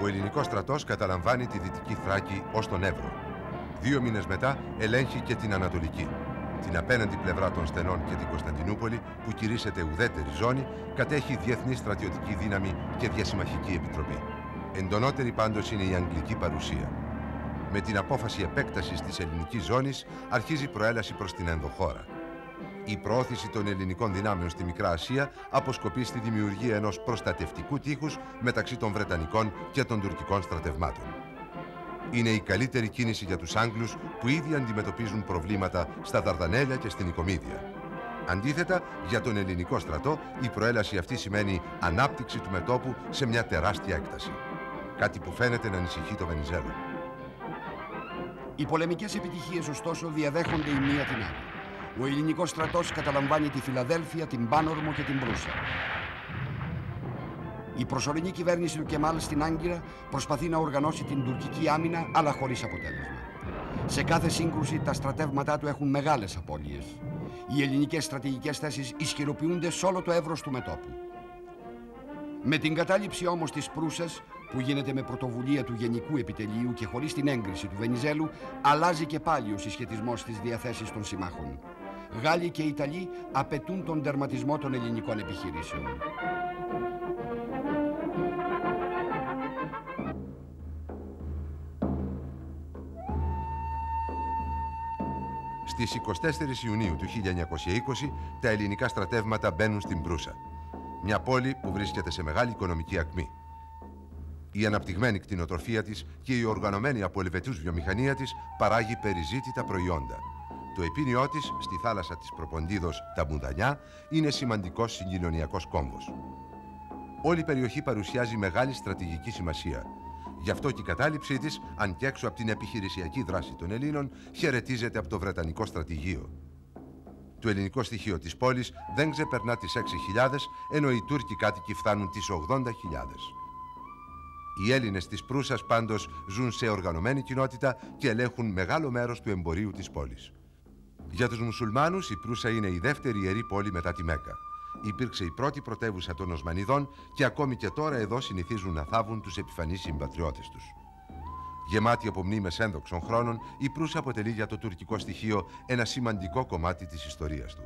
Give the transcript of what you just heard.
Ο ελληνικός στρατός καταλαμβάνει τη Δυτική Θράκη ως τον Εύρο. 2 μήνες μετά ελέγχει και την Ανατολική. Την απέναντι πλευρά των Στενών και την Κωνσταντινούπολη, που κηρύσσεται ουδέτερη ζώνη, κατέχει διεθνή στρατιωτική δύναμη και διασημαχική επιτροπή. Εντονότερη πάντως είναι η αγγλική παρουσία. Με την απόφαση επέκτασης της ελληνικής ζώνης αρχίζει προέλαση προς την ενδοχώρα. Η προώθηση των ελληνικών δυνάμεων στη Μικρά Ασία αποσκοπεί στη δημιουργία ενός προστατευτικού τείχους μεταξύ των Βρετανικών και των τουρκικών στρατευμάτων. Είναι η καλύτερη κίνηση για τους Άγγλους, που ήδη αντιμετωπίζουν προβλήματα στα Δαρδανέλια και στην Νικομίδια. Αντίθετα, για τον ελληνικό στρατό η προέλαση αυτή σημαίνει ανάπτυξη του μετώπου σε μια τεράστια έκταση. Κάτι που φαίνεται να ανησυχεί το Βενιζέλο. Οι πολεμικές επιτυχίες, ωστόσο, διαδέχονται η μία την άλλη. Ο ελληνικός στρατός καταλαμβάνει τη Φιλαδέλφια, την Πάνορμο και την Μπρούσα. Η προσωρινή κυβέρνηση του Κεμάλ στην Άγκυρα προσπαθεί να οργανώσει την τουρκική άμυνα, αλλά χωρίς αποτέλεσμα. Σε κάθε σύγκρουση τα στρατεύματά του έχουν μεγάλες απώλειες. Οι ελληνικές στρατηγικές θέσεις ισχυροποιούνται σε όλο το εύρος του μετώπου. Με την κατάληψη όμως της Προύσας, που γίνεται με πρωτοβουλία του Γενικού Επιτελείου και χωρίς την έγκριση του Βενιζέλου, αλλάζει και πάλι ο συσχετισμός στις διαθέσεις των συμμάχων. Γάλλοι και Ιταλοί απαιτούν τον τερματισμό των ελληνικών επιχειρήσεων. Στις 24 Ιουνίου του 1920 τα ελληνικά στρατεύματα μπαίνουν στην Προύσα, μια πόλη που βρίσκεται σε μεγάλη οικονομική ακμή. Η αναπτυγμένη κτηνοτροφία της και η οργανωμένη από Ελβετούς βιομηχανία της παράγει περιζήτητα προϊόντα. Το επίνειό της, στη θάλασσα της Προποντίδος, τα Μουδανιά, είναι σημαντικός συγκοινωνιακός κόμβος. Όλη η περιοχή παρουσιάζει μεγάλη στρατηγική σημασία. Γι' αυτό και η κατάληψή της, αν και έξω από την επιχειρησιακή δράση των Ελλήνων, χαιρετίζεται από το Βρετανικό στρατηγείο. Το ελληνικό στοιχείο της πόλης δεν ξεπερνά τις 6.000, ενώ οι Τούρκοι κάτοικοι φτάνουν τις 80.000. Οι Έλληνες της Προύσας πάντως ζουν σε οργανωμένη κοινότητα και ελέγχουν μεγάλο μέρος του εμπορίου της πόλης. Για τους μουσουλμάνους η Προύσα είναι η δεύτερη ιερή πόλη μετά τη Μέκκα. Υπήρξε η πρώτη πρωτεύουσα των Οσμανιδών και ακόμη και τώρα εδώ συνηθίζουν να θάβουν τους επιφανείς συμπατριώτες τους. Γεμάτη από μνήμες ένδοξων χρόνων, η Προύσα αποτελεί για το τουρκικό στοιχείο ένα σημαντικό κομμάτι της ιστορίας του.